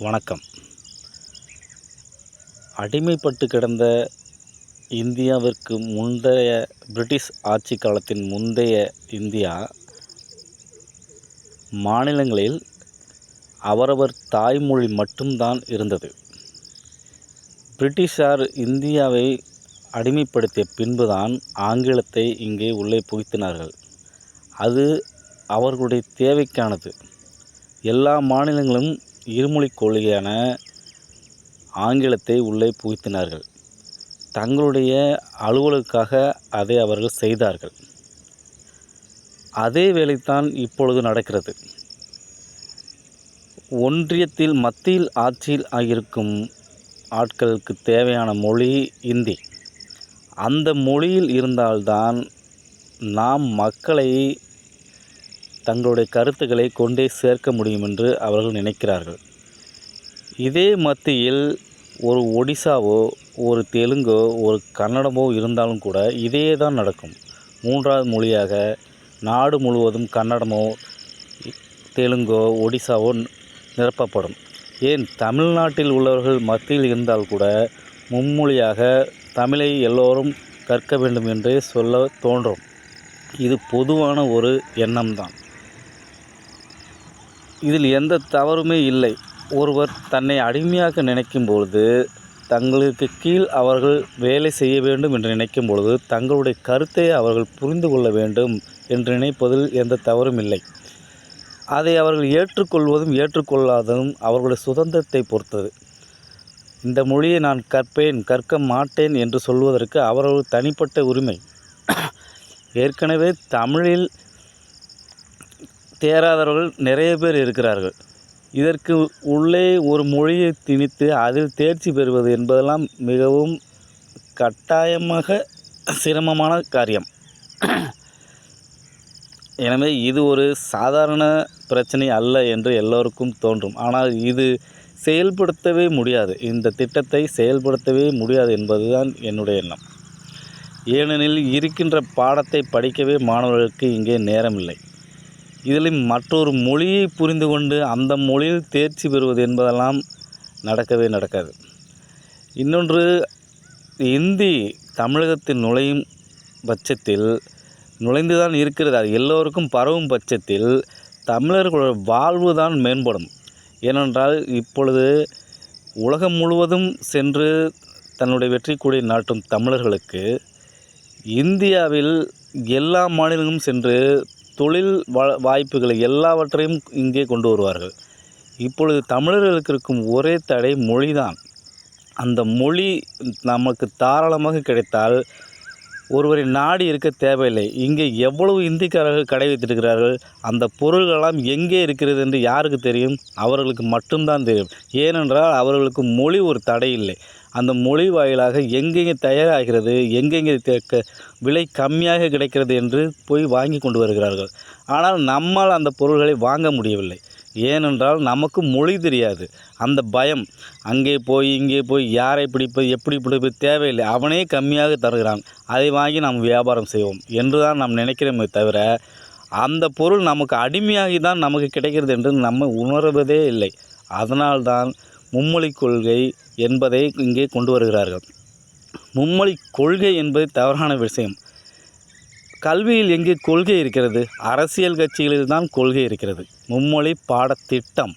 வணக்கம். அடிமைப்பட்டு கிடந்த இந்தியாவிற்கு முந்தைய பிரிட்டிஷ் ஆட்சி காலத்தின் முந்தைய இந்தியா மாநிலங்களில் அவரவர் தாய்மொழி மட்டும்தான் இருந்தது. பிரிட்டிஷார் இந்தியாவை அடிமைப்படுத்திய பின்புதான் ஆங்கிலத்தை இங்கே உள்ளே புகுத்தினார்கள். அது அவர்களுடைய தேவைக்கானது. எல்லா மாநிலங்களும் இருமொழிக் கொள்கையான ஆங்கிலத்தை உள்ளே புகுத்தினார்கள். தங்களுடைய அலுவலுக்காக அதை அவர்கள் செய்தார்கள். அதே வேலைத்தான் இப்பொழுது நடக்கிறது. ஒன்றியத்தில் மத்தியில் ஆட்சியில் இருக்கும் ஆட்களுக்கு தேவையான மொழி இந்தி. அந்த மொழியில் இருந்தால்தான் நாம் மக்களை தங்களுடைய கருத்துக்களை கொண்டே சேர்க்க முடியும் என்று அவர்கள் நினைக்கிறார்கள். இதே மத்தியில் ஒரு ஒடிசாவோ ஒரு தெலுங்கோ ஒரு கன்னடமோ இருந்தாலும் கூட இதே தான் நடக்கும். மூன்றாவது மொழியாக நாடு முழுவதும் கன்னடமோ தெலுங்கோ ஒடிசாவோ நிரப்பப்படும். ஏன் தமிழ்நாட்டில் உள்ளவர்கள் மத்தியில் இருந்தால் கூட மும்மொழியாக தமிழை எல்லோரும் கற்க வேண்டும் என்றே சொல்ல தோன்றும். இது பொதுவான ஒரு எண்ணம்தான். இதில் எந்த தவறுமே இல்லை. ஒருவர் தன்னை அடிமையாக நினைக்கும் பொழுது, தங்களுக்கு கீழ் அவர்கள் வேலை செய்ய வேண்டும் என்று நினைக்கும் பொழுது, தங்களுடைய கருத்தை அவர்கள் புரிந்து கொள்ள வேண்டும் என்று நினைப்பதில் எந்த தவறும் இல்லை. அதை அவர்கள் ஏற்றுக்கொள்வதும் ஏற்றுக்கொள்ளாததும் அவர்களுடைய சுதந்திரத்தை பொறுத்தது. இந்த மொழியை நான் கற்பேன் கற்க மாட்டேன் என்று சொல்வதற்கு அவர்கள் தனிப்பட்ட உரிமை. ஏற்கனவே தமிழில் தேராதவர்கள் நிறைய பேர் இருக்கிறார்கள். இதற்கு உள்ளே ஒரு மொழியை திணித்து அதில் தேர்ச்சி பெறுவது என்பதெல்லாம் மிகவும் கட்டாயமாக சிரமமான காரியம். எனவே இது ஒரு சாதாரண பிரச்சனை அல்ல என்று எல்லோருக்கும் தோன்றும். ஆனால் இது செயல்படுத்தவே முடியாது. இந்த திட்டத்தை செயல்படுத்தவே முடியாது என்பதுதான் என்னுடைய எண்ணம். ஏனெனில் இருக்கின்ற பாடத்தை படிக்கவே மாணவர்களுக்கு இங்கே நேரமில்லை. இதில் மற்றொரு மொழியை புரிந்து கொண்டு அந்த மொழியில் தேர்ச்சி பெறுவது என்பதெல்லாம் நடக்கவே நடக்காது. இன்னொன்று, இந்தி தமிழகத்தில் நுழையும் பட்சத்தில் நுழைந்துதான் இருக்கிறது. அது எல்லோருக்கும் பரவும் பட்சத்தில் தமிழர்களோட வாழ்வு தான் மேம்படும். ஏனென்றால் இப்பொழுது உலகம் முழுவதும் சென்று தன்னுடைய வெற்றி கொடி நாட்டும் தமிழர்களுக்கு இந்தியாவில் எல்லா மாநிலங்களும் சென்று தொழில் வாய்ப்புகளை எல்லாவற்றையும் இங்கே கொண்டு வருவார்கள். இப்பொழுது தமிழர்களுக்கு இருக்கும் ஒரே தடை மொழிதான். அந்த மொழி நமக்கு தாராளமாக கிடைத்தால் ஒருவரை நாடி இருக்க தேவையில்லை. இங்கே எவ்வளவு இந்திக்காரர்கள் கடை வைத்திருக்கிறார்கள். அந்த பொருள்களெல்லாம் எங்கே இருக்கிறது என்று யாருக்கு தெரியும்? அவர்களுக்கு மட்டும்தான் தெரியும். ஏனென்றால் அவர்களுக்கு மொழி ஒரு தடை இல்லை. அந்த மொழி வாயிலாக எங்கெங்கே தயாராகிறது, எங்கெங்கே விலை கம்மியாக கிடைக்கிறது என்று போய் வாங்கி கொண்டு வருகிறார்கள். ஆனால் நம்மால் அந்த பொருள்களை வாங்க முடியவில்லை. ஏனென்றால் நமக்கு மொழி தெரியாது. அந்த பயம், அங்கே போய் இங்கே போய் யாரை பிடிப்பது எப்படி பிடிப்பது தேவையில்லை. அவனே கம்மியாக தருகிறான், அதை வாங்கி நாம் வியாபாரம் செய்வோம் என்று தான் நாம் நினைக்கிறோமே தவிர அந்த பொருள் நமக்கு அடிமையாகி தான் நமக்கு கிடைக்கிறது என்று நம்ம உணர்வதே இல்லை. அதனால்தான் மும்மொழி கொள்கை என்பதை இங்கே கொண்டு வருகிறார்கள். மும்மொழி கொள்கை என்பது தவறான விஷயம். கல்வியில் எங்கே கொள்கை இருக்கிறது? அரசியல் கட்சிகளில் தான் கொள்கை இருக்கிறது. மும்மொழி பாடத்திட்டம்